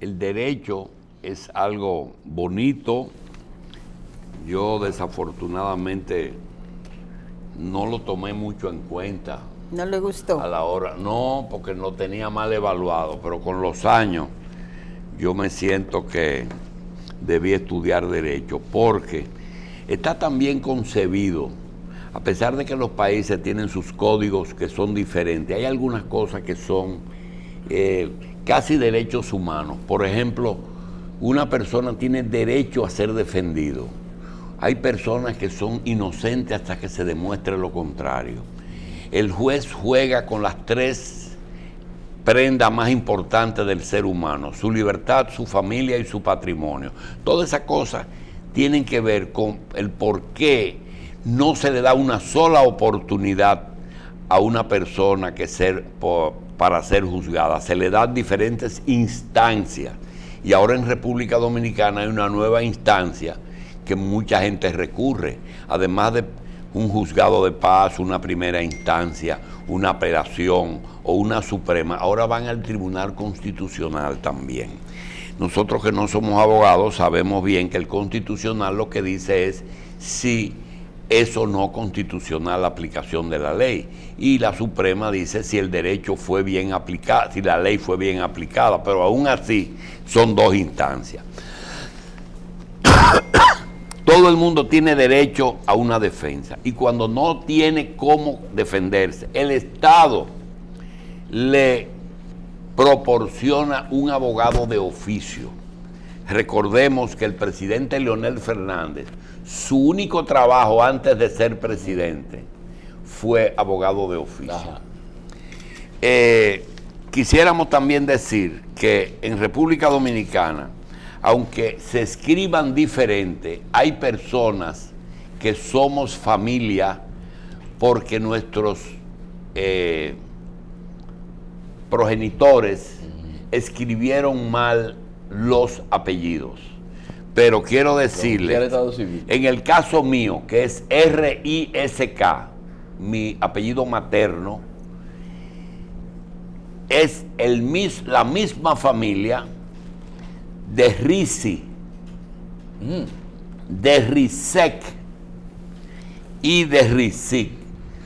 El derecho es algo bonito. Yo desafortunadamente no lo tomé mucho en cuenta. ¿No le gustó? A la hora, no, porque lo tenía mal evaluado, pero con los años yo me siento que debí estudiar derecho, porque está tan bien concebido, a pesar de que los países tienen sus códigos que son diferentes, hay algunas cosas que son casi derechos humanos. Por ejemplo, una persona tiene derecho a ser defendido. Hay personas que son inocentes hasta que se demuestre lo contrario. El juez juega con las tres prendas más importantes del ser humano: su libertad, su familia y su patrimonio. Todas esas cosas tienen que ver con el por qué no se le da una sola oportunidad a una persona para ser juzgada. Se le dan diferentes instancias, y ahora en República Dominicana hay una nueva instancia que mucha gente recurre, además de un juzgado de paz, una primera instancia, una apelación o una suprema. Ahora van al Tribunal Constitucional también. Nosotros que no somos abogados sabemos bien que el Constitucional lo que dice es si es o no constitucional la aplicación de la ley, y la Suprema dice si el derecho fue bien aplicado, si la ley fue bien aplicada, pero aún así son dos instancias. Todo el mundo tiene derecho a una defensa, y cuando no tiene cómo defenderse, el Estado le proporciona un abogado de oficio. Recordemos que el presidente Leonel Fernández, su único trabajo antes de ser presidente fue abogado de oficio. Quisiéramos también decir que en República Dominicana, aunque se escriban diferente, hay personas que somos familia porque nuestros progenitores escribieron mal los apellidos. Pero quiero decirle, en el caso mío, que es R-I-S-K, mi apellido materno, es la misma familia de Risi, de Risek y de Risic.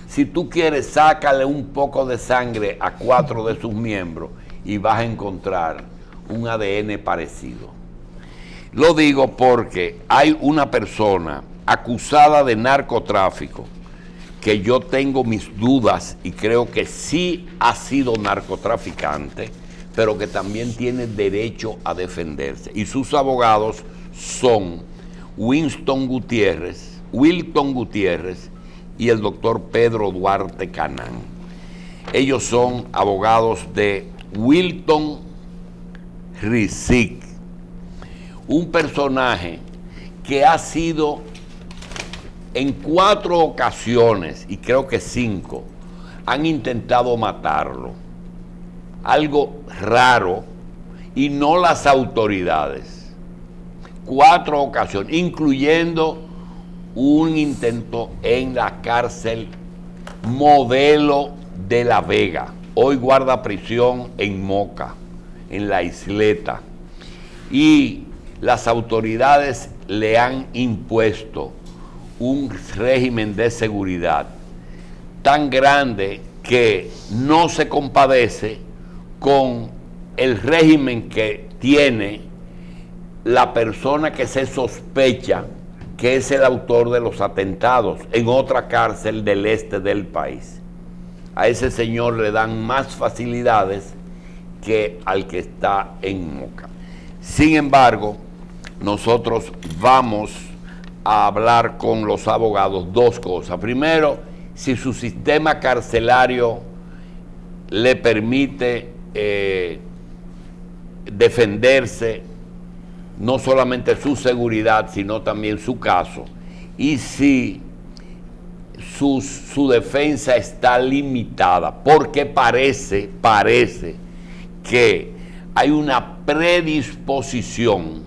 Si tú quieres, sácale un poco de sangre a 4 de sus miembros y vas a encontrar un ADN parecido. Lo digo porque hay una persona acusada de narcotráfico que yo tengo mis dudas y creo que sí ha sido narcotraficante, pero que también tiene derecho a defenderse. Y sus abogados son Wilton Gutiérrez y el doctor Pedro Duarte Canán. Ellos son abogados de Wilton Risic, un personaje que ha sido en 4 ocasiones, y creo que 5, han intentado matarlo. Algo raro, y no las autoridades. 4 ocasiones, incluyendo un intento en la cárcel Modelo de La Vega, hoy guarda prisión en Moca, en la Isleta. Y las autoridades le han impuesto un régimen de seguridad tan grande que no se compadece con el régimen que tiene la persona que se sospecha que es el autor de los atentados en otra cárcel del este del país. A ese señor le dan más facilidades que al que está en Moca. Sin embargo, nosotros vamos a hablar con los abogados 2 cosas. Primero, si su sistema carcelario le permite defenderse, no solamente su seguridad, sino también su caso, y si su defensa está limitada, porque parece que hay una predisposición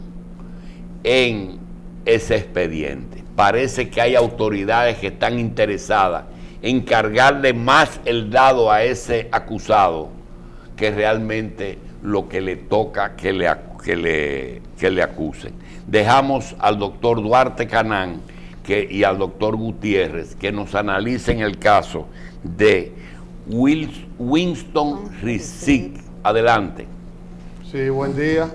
en ese expediente. Parece que hay autoridades que están interesadas en cargarle más el dado a ese acusado que realmente lo que le toca que que le acusen. Dejamos al doctor Duarte Canán y al doctor Gutiérrez que nos analicen el caso de Winston Rizic. Adelante. Sí, buen día.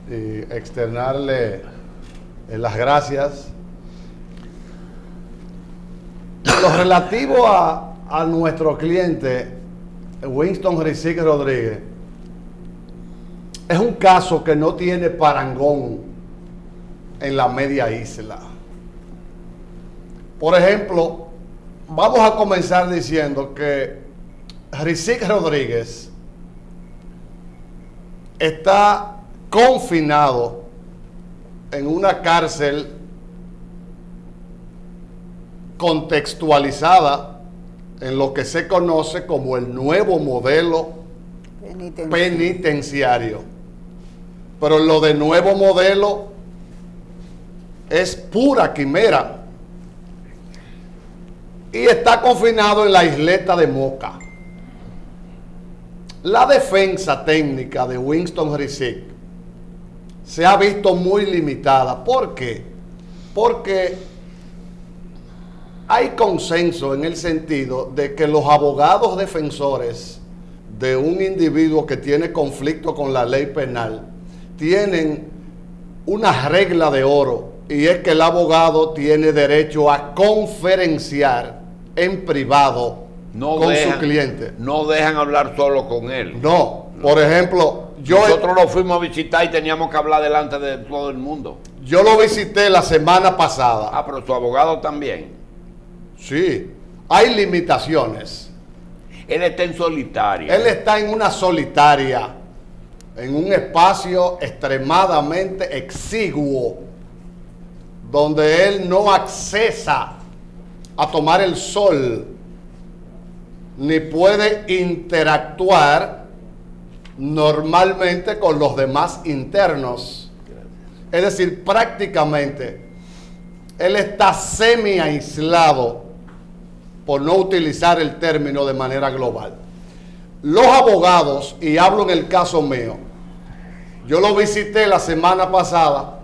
Y externarle las gracias. Lo relativo a nuestro cliente, Winston Rizic Rodríguez, es un caso que no tiene parangón en la media isla. Por ejemplo, vamos a comenzar diciendo que Rizic Rodríguez está confinado en una cárcel contextualizada en lo que se conoce como el nuevo modelo penitenciario. Pero lo de nuevo modelo es pura quimera. Y está confinado en la isleta de Moca. La defensa técnica de Winston Rizic se ha visto muy limitada. ¿Por qué? Porque hay consenso en el sentido de que los abogados defensores de un individuo que tiene conflicto con la ley penal tienen una regla de oro, y es que el abogado tiene derecho a conferenciar en privado con su cliente. No dejan hablar solo con él. No, por ejemplo, nosotros lo fuimos a visitar y teníamos que hablar delante de todo el mundo. Yo lo visité la semana pasada. Ah, pero su abogado también. Sí, hay limitaciones. Él está en solitaria. Él está en una solitaria, en un espacio extremadamente exiguo, donde él no accesa a tomar el sol, ni puede interactuar normalmente con los demás internos. Es decir, prácticamente él está semi aislado, por no utilizar el término de manera global. Los abogados, y hablo en el caso mío, yo lo visité la semana pasada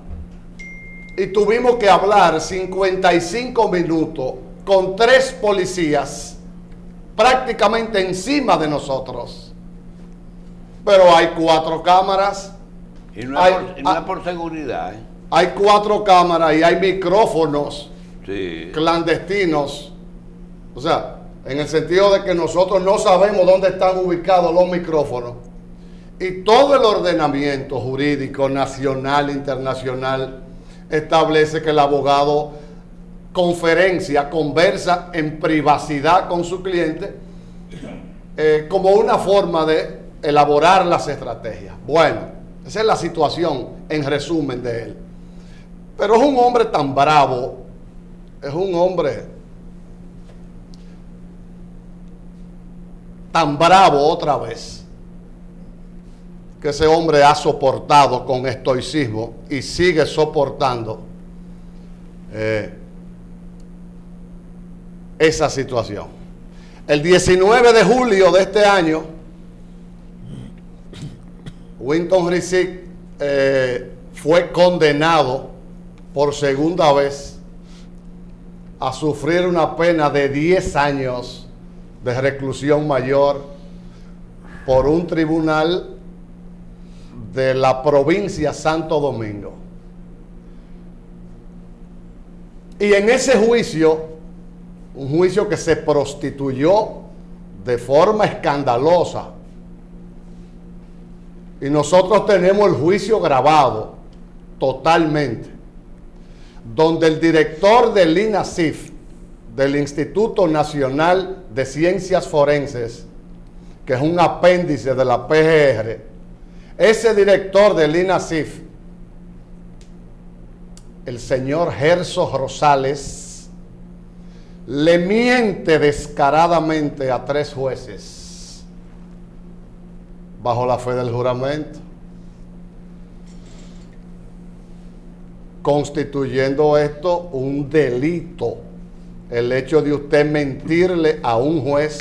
y tuvimos que hablar 55 minutos con 3 policías prácticamente encima de nosotros. Pero hay 4 cámaras. Y no es por seguridad. Hay 4 cámaras y hay micrófonos sí, clandestinos. O sea, en el sentido de que nosotros no sabemos dónde están ubicados los micrófonos. Y todo el ordenamiento jurídico nacional e internacional establece que el abogado conversa en privacidad con su cliente como una forma de elaborar las estrategias. Bueno, esa es la situación en resumen de él. Pero es un hombre tan bravo, es un hombre tan bravo otra vez, que ese hombre ha soportado con estoicismo y sigue soportando esa situación. El 19 de julio de este año, Winston Rizic fue condenado por segunda vez a sufrir una pena de 10 años de reclusión mayor por un tribunal de la provincia Santo Domingo. Y en ese juicio, un juicio que se prostituyó de forma escandalosa, y nosotros tenemos el juicio grabado totalmente, donde el director del INASIF, del Instituto Nacional de Ciencias Forenses, que es un apéndice de la PGR, ese director del INASIF, el señor Gerso Rosales, le miente descaradamente a 3 jueces bajo la fe del juramento, constituyendo esto un delito, el hecho de usted mentirle a un juez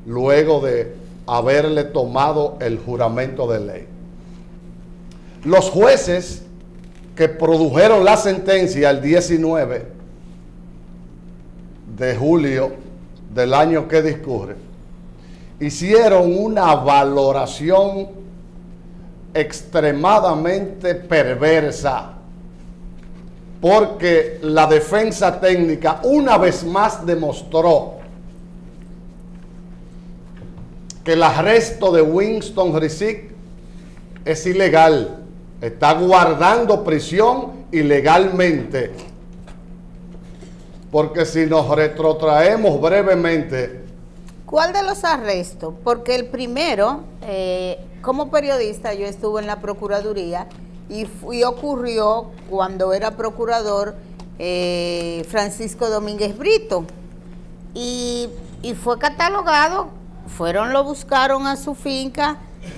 luego de haberle tomado el juramento de ley. Los jueces que produjeron la sentencia el 19 de julio del año que discurre, hicieron una valoración extremadamente perversa, porque la defensa técnica una vez más demostró que el arresto de Winston Rizic es ilegal, está guardando prisión ilegalmente. Porque si nos retrotraemos brevemente. ¿Cuál de los arrestos? Porque el primero, como periodista, yo estuve en la Procuraduría y ocurrió cuando era procurador Francisco Domínguez Brito. Y fue catalogado, lo buscaron a su finca.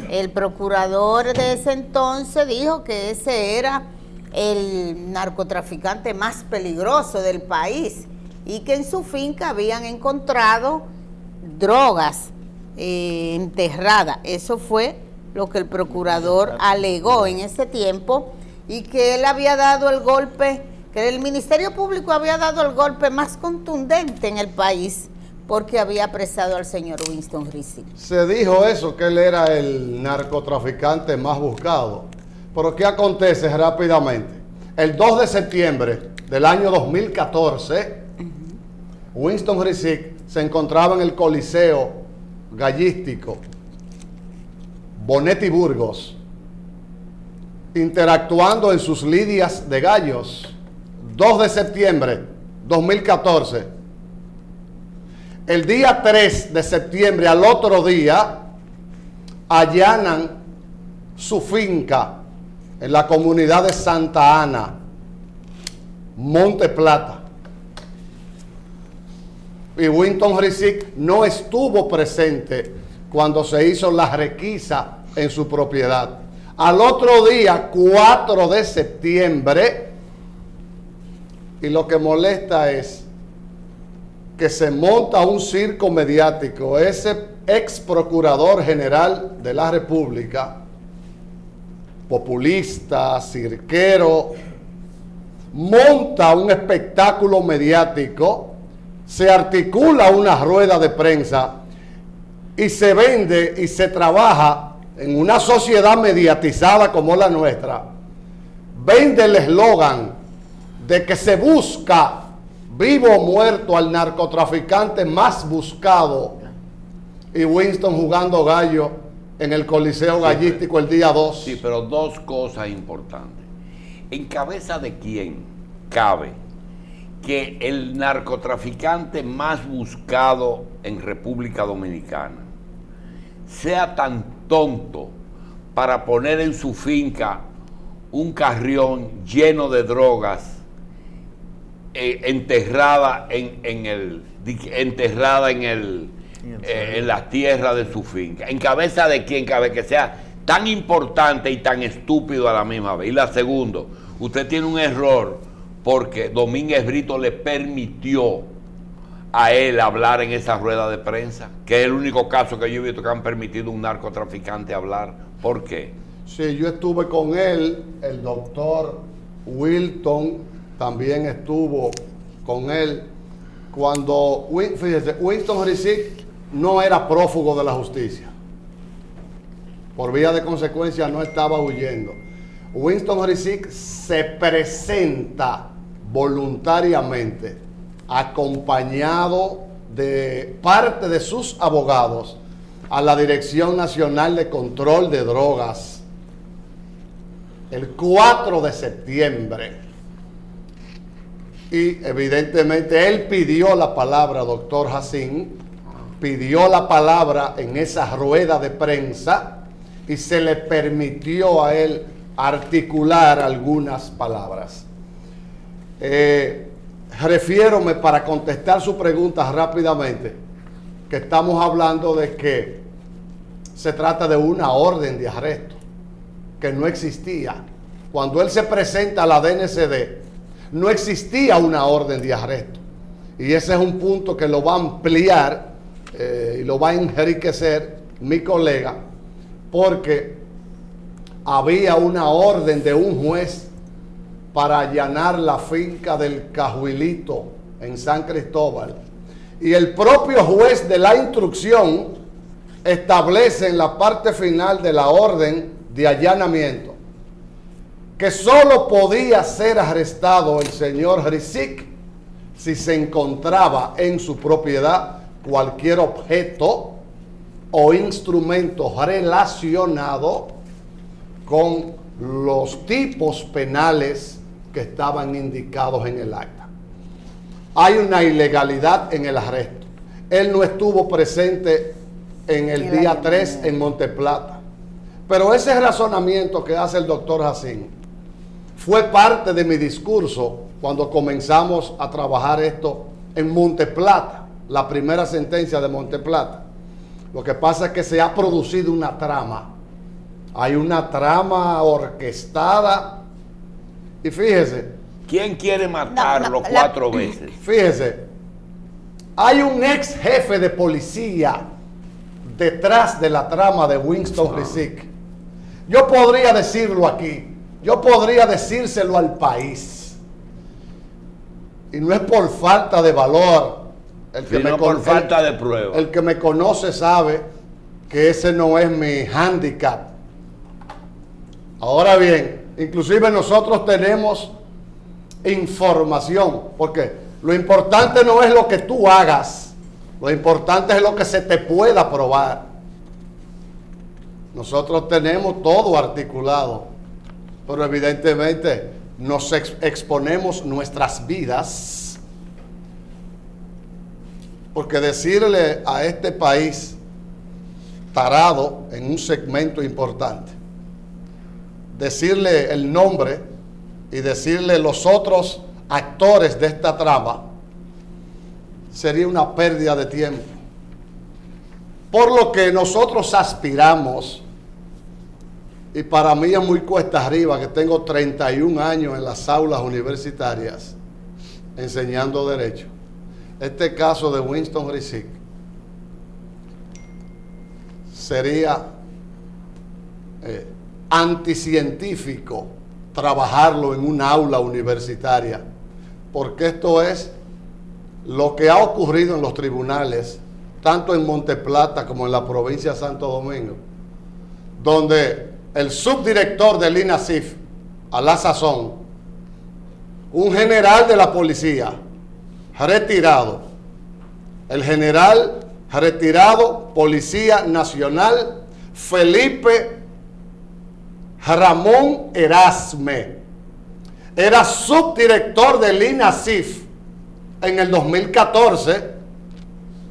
El procurador de ese entonces dijo que ese era el narcotraficante más peligroso del país y que en su finca habían encontrado drogas enterradas. Eso fue lo que el procurador alegó en ese tiempo, y que él había dado el golpe, que el Ministerio Público había dado el golpe más contundente en el país porque había apresado al señor Winston Rizic. Se dijo eso, que él era el narcotraficante más buscado. Pero ¿qué acontece rápidamente? El 2 de septiembre del año 2014, Winston Rizic se encontraba en el Coliseo Gallístico Bonetti Burgos, interactuando en sus lidias de gallos. 2 de septiembre 2014. El día 3 de septiembre, al otro día, allanan su finca en la comunidad de Santa Ana, Monte Plata. Y Winston Rizic no estuvo presente cuando se hizo la requisa en su propiedad. Al otro día, 4 de septiembre, y lo que molesta es que se monta un circo mediático. Ese ex procurador general de la República, populista, cirquero, monta un espectáculo mediático, se articula una rueda de prensa y se vende y se trabaja en una sociedad mediatizada como la nuestra. Vende el eslogan de que se busca vivo o muerto al narcotraficante más buscado, y Winston jugando gallo en el Coliseo Gallístico el día 2. Sí, pero dos cosas importantes. ¿En cabeza de quién cabe que el narcotraficante más buscado en República Dominicana sea tan tonto para poner en su finca un carrión lleno de drogas enterrada en las tierras de su finca? ¿En cabeza de quién cabe que sea tan importante y tan estúpido a la misma vez? Y la segunda, usted tiene un error, porque Domínguez Brito le permitió a él hablar en esa rueda de prensa, que es el único caso que yo he visto que han permitido a un narcotraficante hablar. ¿Por qué? Sí, yo estuve con él, el doctor Wilton también estuvo con él. Cuando, fíjese, Winston Rizic no era prófugo de la justicia. Por vía de consecuencia no estaba huyendo. Winston Rizic se presenta voluntariamente, acompañado de parte de sus abogados, a la Dirección Nacional de Control de Drogas el 4 de septiembre. Y evidentemente él pidió la palabra, doctor Jacín, pidió la palabra en esa rueda de prensa y se le permitió a él articular algunas palabras. Refiérome, para contestar su pregunta rápidamente, que estamos hablando de que se trata de una orden de arresto que no existía. Cuando él se presenta a la DNCD, no existía una orden de arresto. Y ese es un punto que lo va a ampliar y lo va a enriquecer mi colega, porque había una orden de un juez para allanar la finca del Cajuilito en San Cristóbal. Y el propio juez de la instrucción establece en la parte final de la orden de allanamiento que solo podía ser arrestado el señor Rizik si se encontraba en su propiedad cualquier objeto o instrumento relacionado con los tipos penales que estaban indicados en el acta. Hay una ilegalidad en el arresto. Él no estuvo presente en el día 3 en Monteplata. Pero ese razonamiento que hace el doctor Jacín fue parte de mi discurso cuando comenzamos a trabajar esto en Monteplata, la primera sentencia de Monteplata. Lo que pasa es que se ha producido una trama. Hay una trama orquestada. Y fíjese. ¿Quién quiere matarlo 4 veces? Fíjese. Hay un ex jefe de policía detrás de la trama de Winston Rizik. Yo podría decirlo aquí. Yo podría decírselo al país. Y no es por falta de valor. Sino por falta de prueba. El que me conoce sabe que ese no es mi hándicap. Ahora bien, inclusive nosotros tenemos información, porque lo importante no es lo que tú hagas, lo importante es lo que se te pueda probar. Nosotros tenemos todo articulado, pero evidentemente nos exponemos nuestras vidas, porque decirle a este país tarado en un segmento importante, decirle el nombre y decirle los otros actores de esta trama sería una pérdida de tiempo. Por lo que nosotros aspiramos, y para mí es muy cuesta arriba que tengo 31 años en las aulas universitarias enseñando derecho. Este caso de Winston Rizik sería anticientífico trabajarlo en un aula universitaria, porque esto es lo que ha ocurrido en los tribunales, tanto en Monteplata como en la provincia de Santo Domingo, donde el subdirector del INASIF, a la sazón, un general de la policía retirado, el general retirado, Policía Nacional, Felipe Ramón Erasme, era subdirector del INASIF en el 2014,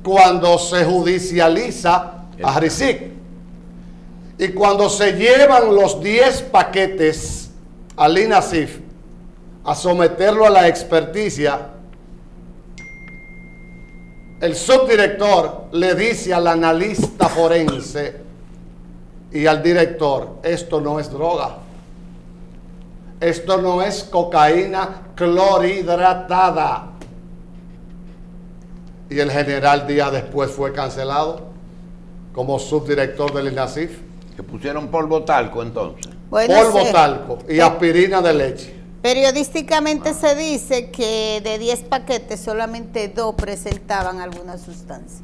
cuando se judicializa a Rizik. Y cuando se llevan los 10 paquetes al INASIF a someterlo a la experticia, el subdirector le dice al analista forense y al director: esto no es droga, esto no es cocaína clorhidratada. Y el general días después fue cancelado como subdirector del INASIF. ¿Que pusieron polvo talco entonces? Bueno, polvo talco y aspirina de leche. Periodísticamente se dice que de 10 paquetes solamente 2 presentaban alguna sustancia.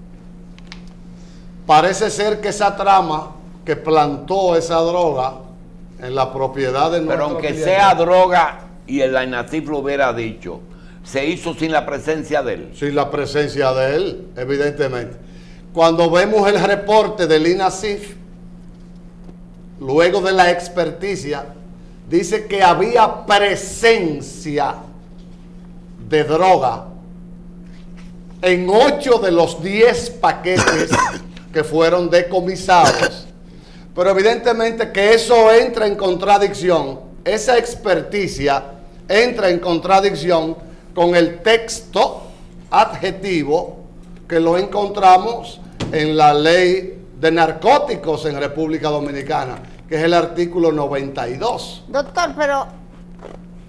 Parece ser que esa trama que plantó esa droga en la propiedad de nuestro Pero aunque cliente, sea droga y el INASIF lo hubiera dicho, se hizo sin la presencia de él. sin la presencia de él, evidentemente. Cuando vemos el reporte del INASIF, luego de la experticia, dice que había presencia de droga en 8 de los 10 paquetes que fueron decomisados. Pero evidentemente que eso entra en contradicción, esa experticia entra en contradicción con el texto adjetivo que lo encontramos en la ley de narcóticos en República Dominicana, que es el artículo 92. Doctor, pero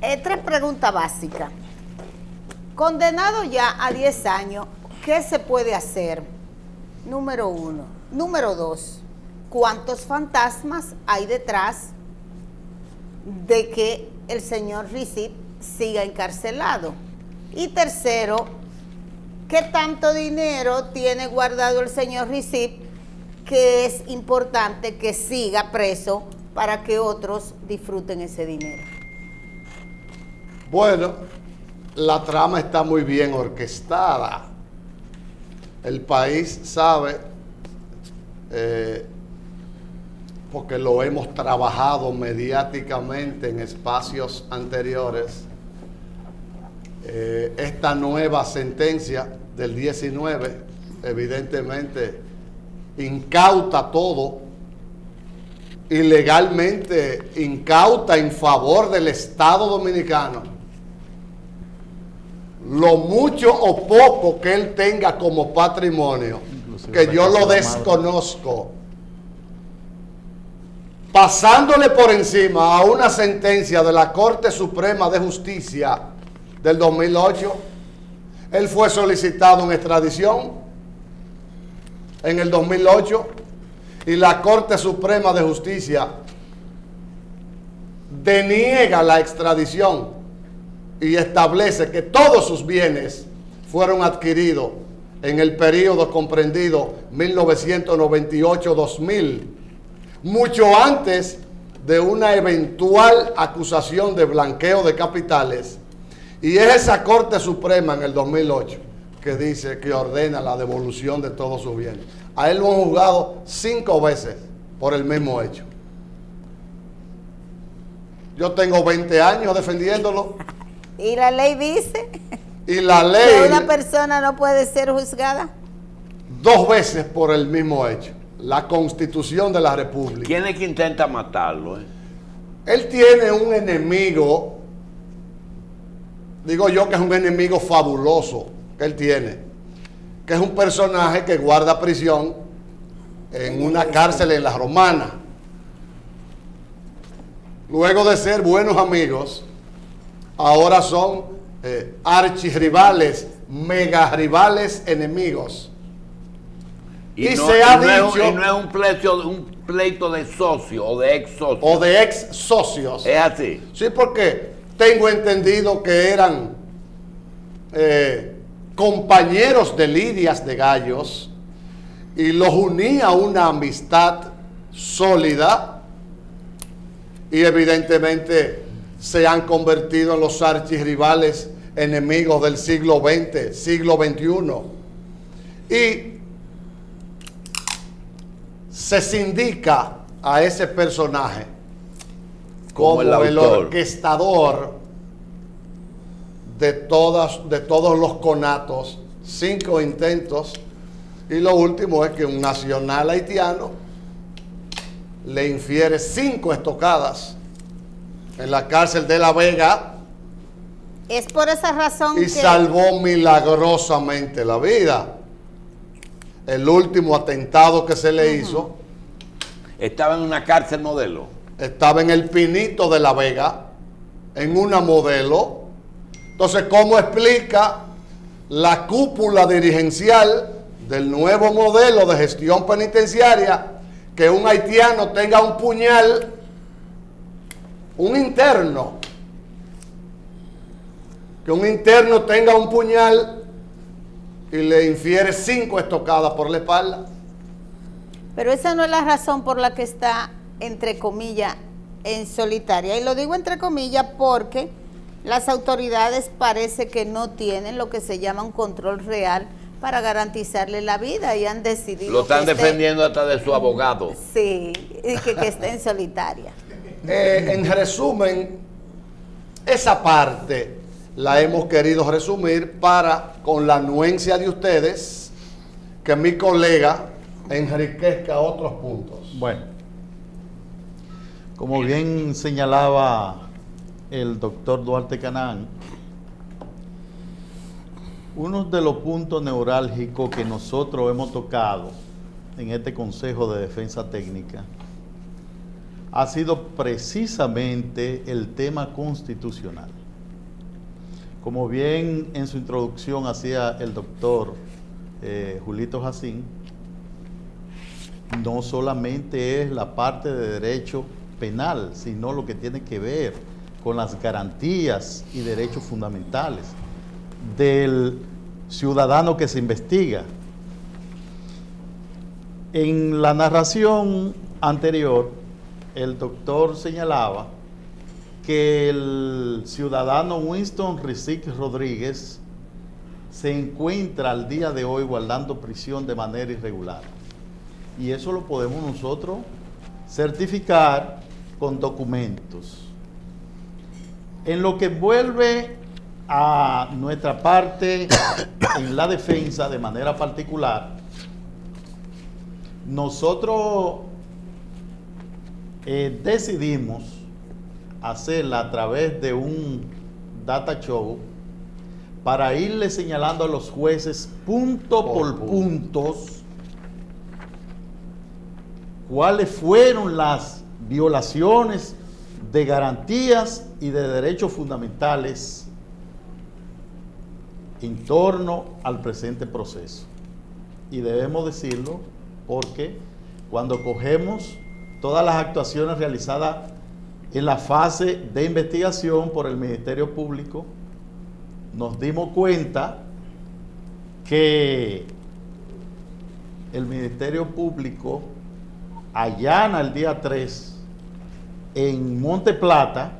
3 preguntas básicas. Condenado ya a 10 años, ¿qué se puede hacer? Número 1. Número 2, ¿cuántos fantasmas hay detrás de que el señor Risit siga encarcelado. Y tercero, ¿qué tanto dinero tiene guardado el señor Risit que es importante que siga preso para que otros disfruten ese dinero? Bueno, la trama está muy bien orquestada. El país sabe, porque lo hemos trabajado mediáticamente en espacios anteriores, esta nueva sentencia del 19 evidentemente incauta todo, ilegalmente incauta en favor del Estado Dominicano lo mucho o poco que él tenga como patrimonio, que yo lo desconozco, pasándole por encima a una sentencia de la Corte Suprema de Justicia del 2008. Él fue solicitado en extradición en el 2008 y la Corte Suprema de Justicia deniega la extradición y establece que todos sus bienes fueron adquiridos en el periodo comprendido 1998-2000, mucho antes de una eventual acusación de blanqueo de capitales. Y es esa Corte Suprema en el 2008 que dice que ordena la devolución de todos sus bienes. A él lo han juzgado 5 veces por el mismo hecho. Yo tengo 20 años defendiéndolo. ¿Y la ley dice Y la ley que una persona no puede ser juzgada? 2 veces por el mismo hecho. La Constitución de la República. ¿Quién es que intenta matarlo? Él tiene un enemigo, digo yo que es un enemigo fabuloso que él tiene, que es un personaje que guarda prisión en una cárcel en La Romana. Luego de ser buenos amigos, ahora son archirrivales, mega rivales, enemigos. Y no es un pleito de socio o de ex socio. O de ex socios. Es así. Sí, porque tengo entendido que eran compañeros de lidias de gallos y los unía una amistad sólida, y evidentemente se han convertido en los archirrivales enemigos del siglo XX, siglo XXI. Y se sindica a ese personaje como el orquestador de todos los conatos, 5 intentos, y lo último es que un nacional haitiano le infiere 5 estocadas en la cárcel de La Vega. Es por esa razón y que salvó milagrosamente la vida. El último atentado que se le hizo, estaba en una cárcel modelo. estaba en el Pinito de La Vega, en una modelo. Entonces, ¿cómo explica la cúpula dirigencial del nuevo modelo de gestión penitenciaria que un haitiano tenga un puñal, un interno, que un interno tenga un puñal y le infiere 5 estocadas por la espalda? Pero esa no es la razón por la que está, entre comillas, en solitaria. Y lo digo entre comillas porque las autoridades parece que no tienen lo que se llama un control real para garantizarle la vida y han decidido... Lo están defendiendo hasta de su abogado. Sí, y que esté en solitaria. En resumen, esa parte la hemos querido resumir para, con la anuencia de ustedes, que mi colega enriquezca otros puntos. Bueno, como bien señalaba el doctor Duarte Canaán, uno de los puntos neurálgicos que nosotros hemos tocado en este Consejo de Defensa Técnica ha sido precisamente el tema constitucional. Como bien en su introducción hacía el doctor Julito Jacín, no solamente es la parte de derecho penal, sino lo que tiene que ver con las garantías y derechos fundamentales del ciudadano que se investiga. En la narración anterior, el doctor señalaba que el ciudadano Winston Rizik Rodríguez se encuentra al día de hoy guardando prisión de manera irregular. Y eso lo podemos nosotros certificar con documentos. En lo que vuelve a nuestra parte en la defensa de manera particular, nosotros decidimos hacerla a través de un data show para irle señalando a los jueces punto por puntos cuáles fueron las violaciones de garantías y de derechos fundamentales en torno al presente proceso. Y debemos decirlo porque cuando cogemos todas las actuaciones realizadas en la fase de investigación por el Ministerio Público, nos dimos cuenta que el Ministerio Público allana el día 3 en Monte Plata,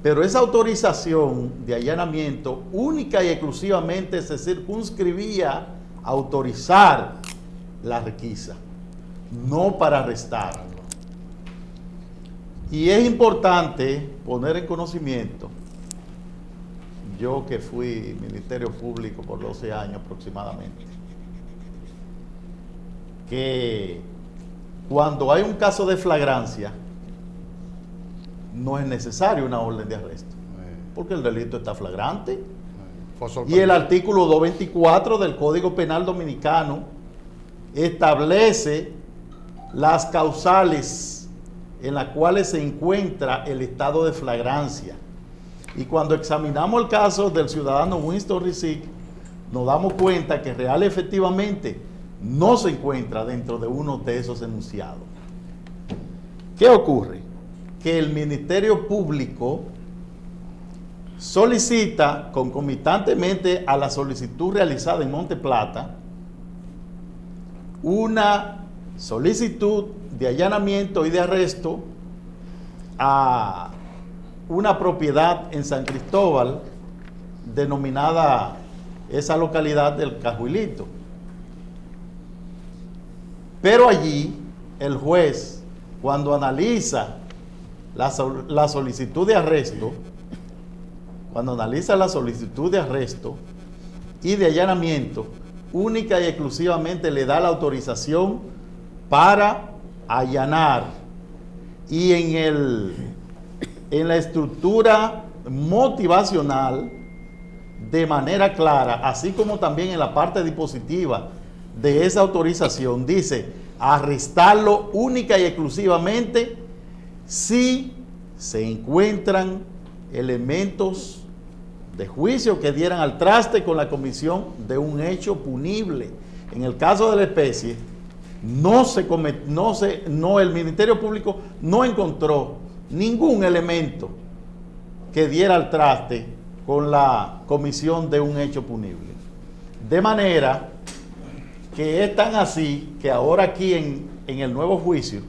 pero esa autorización de allanamiento única y exclusivamente se circunscribía a autorizar la requisa, no para arrestar. Y es importante poner en conocimiento, yo que fui Ministerio Público por 12 años aproximadamente, que cuando hay un caso de flagrancia, no es necesario una orden de arresto, porque el delito está flagrante. Y el artículo 224 del Código Penal Dominicano establece las causales en las cuales se encuentra el estado de flagrancia. Y cuando examinamos el caso del ciudadano Winston Rizik, nos damos cuenta que real efectivamente no se encuentra dentro de uno de esos enunciados. ¿Qué ocurre? Que el Ministerio Público solicita concomitantemente a la solicitud realizada en Monte Plata una solicitud de allanamiento y de arresto a una propiedad en San Cristóbal denominada esa localidad del Cajuilito. Pero allí el juez, cuando analiza la solicitud de arresto, y de allanamiento, única y exclusivamente le da la autorización para allanar, y en la estructura motivacional, de manera clara, así como también en la parte dispositiva de esa autorización, dice arrestarlo única y exclusivamente si se encuentran elementos de juicio que dieran al traste con la comisión de un hecho punible. En el caso de la especie, el Ministerio Público no encontró ningún elemento que diera al traste con la comisión de un hecho punible. De manera que es tan así que ahora aquí en el nuevo juicio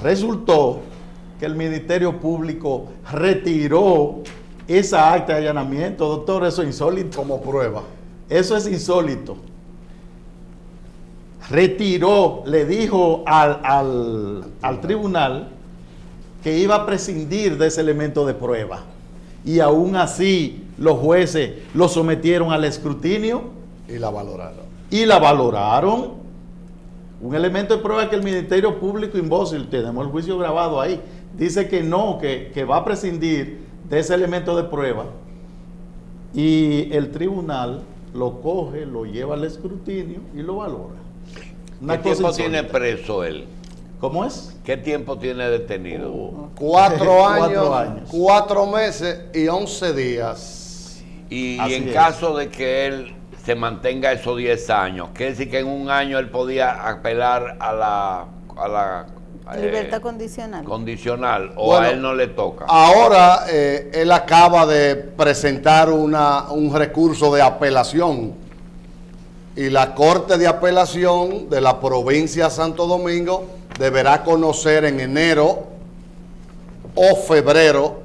resultó que el Ministerio Público retiró esa acta de allanamiento. Doctor, eso es insólito. Como prueba. Eso es insólito. Retiró, le dijo al tribunal que iba a prescindir de ese elemento de prueba. Y aún así los jueces lo sometieron al escrutinio. Y la valoraron. Un elemento de prueba que el Ministerio Público imbécil, tenemos el juicio grabado ahí, dice que no, que va a prescindir de ese elemento de prueba. Y el tribunal lo coge, lo lleva al escrutinio y lo valora. ¿Qué tiempo tiene preso él? ¿Cómo es? ¿Qué tiempo tiene detenido? 4 años, 4 meses y 11 días. Y Así en es. caso de que él se mantenga esos 10 años, quiere decir que en un año él podía apelar a la Libertad condicional. condicional, o Bueno, a él no le toca. Ahora él acaba de presentar un recurso de apelación y la Corte de Apelación de la provincia de Santo Domingo deberá conocer en enero o febrero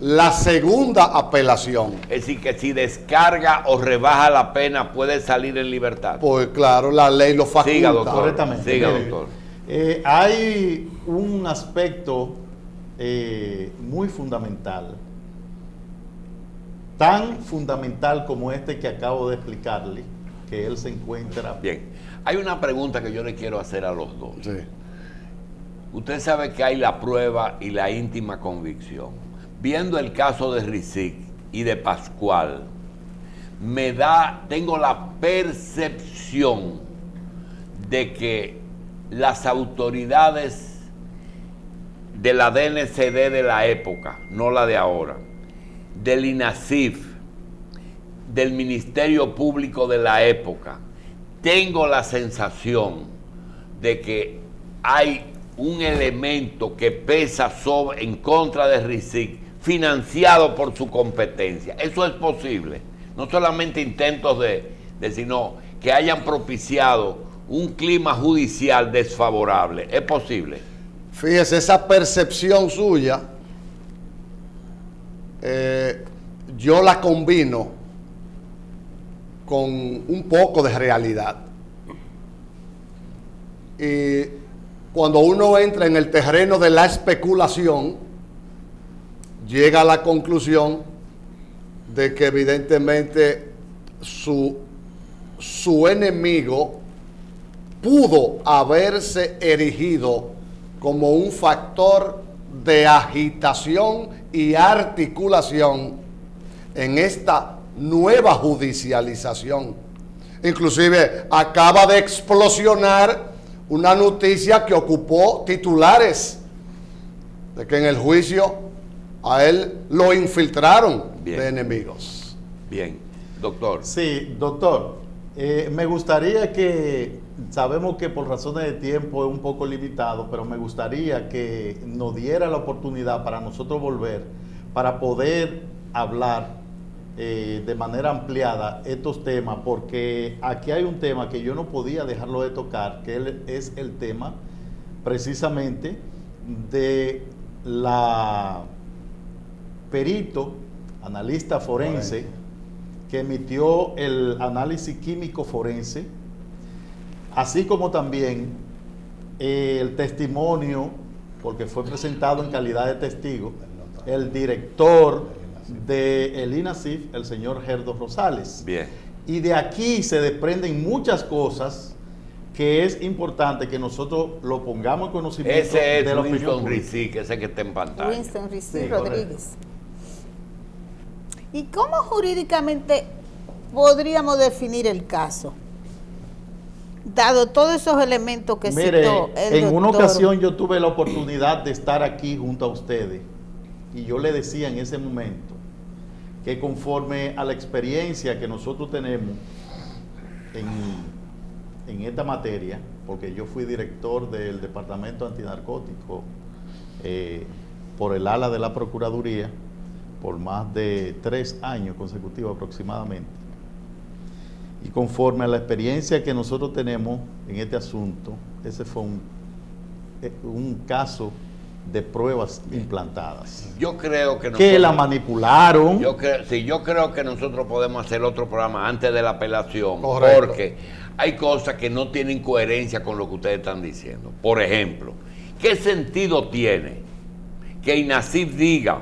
la segunda apelación. Es decir, que si descarga o rebaja la pena puede salir en libertad. Pues claro, la ley lo faculta. Siga, doctor. Correctamente. Siga, Mire, doctor. Hay un aspecto muy fundamental, tan fundamental como este que acabo de explicarle, que él se encuentra. Bien, hay una pregunta que yo le quiero hacer a los dos. Sí. Usted sabe que hay la prueba y la íntima convicción. Viendo el caso de Rizik y de Pascual, tengo la percepción de que las autoridades de la DNCD de la época, no la de ahora, del INASIF, del Ministerio Público de la época, tengo la sensación de que hay un elemento que pesa en contra de Rizik, financiado por su competencia. Eso es posible. No solamente intentos sino que hayan propiciado un clima judicial desfavorable. Es posible. Fíjese, esa percepción suya, yo la combino con un poco de realidad. Y cuando uno entra en el terreno de la especulación, llega a la conclusión de que evidentemente su enemigo pudo haberse erigido como un factor de agitación y articulación en esta nueva judicialización. Inclusive acaba de explosionar una noticia que ocupó titulares de que en el juicio a él lo infiltraron de enemigos. Bien, doctor. Sí, doctor. Me gustaría que, sabemos que por razones de tiempo es un poco limitado, pero me gustaría que nos diera la oportunidad para nosotros volver, para poder hablar de manera ampliada estos temas, porque aquí hay un tema que yo no podía dejarlo de tocar, que es el tema precisamente de la perito, analista forense, que emitió el análisis químico forense, así como también el testimonio, porque fue presentado en calidad de testigo, el director del INASIF, el señor Gerdo Rosales. Bien. Y de aquí se desprenden muchas cosas que es importante que nosotros lo pongamos en conocimiento Ese es de la opinión Winston pública. Rizik, ese que está en pantalla. Winston Rizik Sí, Rodríguez. ¿Y cómo jurídicamente podríamos definir el caso? Dado todos esos elementos que Mire, citó el en una doctor. ocasión yo tuve la oportunidad de estar aquí junto a ustedes y yo le decía en ese momento que conforme a la experiencia que nosotros tenemos en esta materia, porque yo fui director del Departamento Antinarcótico por el ala de la Procuraduría por más de 3 años consecutivos aproximadamente, y conforme a la experiencia que nosotros tenemos en este asunto, ese fue un caso de pruebas implantadas. Yo creo que Que la manipularon. Yo creo que nosotros podemos hacer otro programa antes de la apelación. Correcto. Porque hay cosas que no tienen coherencia con lo que ustedes están diciendo. Por ejemplo, ¿qué sentido tiene que INASIF diga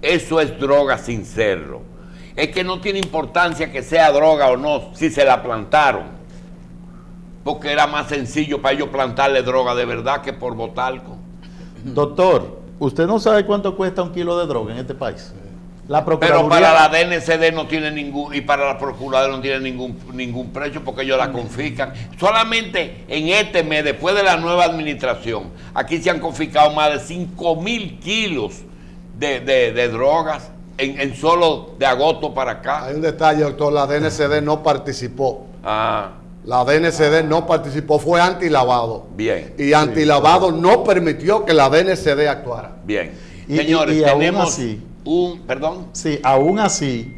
eso es droga sin serlo? Es que no tiene importancia que sea droga o no, si se la plantaron. Porque era más sencillo para ellos plantarle droga de verdad que por botalco. Doctor, ¿usted no sabe cuánto cuesta un kilo de droga en este país? La Pero Procuraduría, para la DNCD no tiene ningún, y para la Procuraduría no tiene ningún precio porque ellos la confiscan. Solamente en este mes, después de la nueva administración, aquí se han confiscado más de 5,000 kilos de drogas en solo de agosto para acá. Hay un detalle, doctor, la DNCD no participó. Ah, La DNCD no participó, fue antilavado. Bien, Y antilavado no permitió que la DNCD actuara. bien. Y- Señores, y aún tenemos así- perdón. Sí, aún así,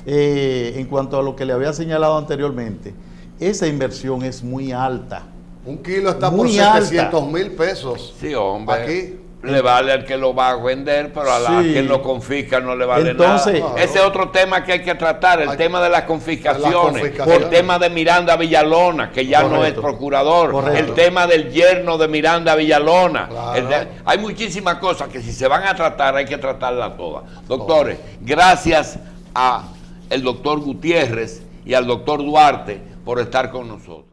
en cuanto a lo que le había señalado anteriormente, esa inversión es muy alta. Un kilo está por Muy alta. 700,000 pesos. Sí, hombre. Aquí. Le vale al que lo va a vender, pero a Sí. quien lo confisca no le vale Entonces, nada. claro. Ese es otro tema que hay que tratar, el Hay- tema de las confiscaciones, confiscaciones. el tema de Miranda Villalona, que ya no es Correcto. procurador, Correcto. el tema del yerno de Miranda Villalona. Claro. Hay muchísimas cosas que si se van a tratar hay que tratarlas todas. Doctores, gracias a el doctor Gutiérrez y al doctor Duarte por estar con nosotros.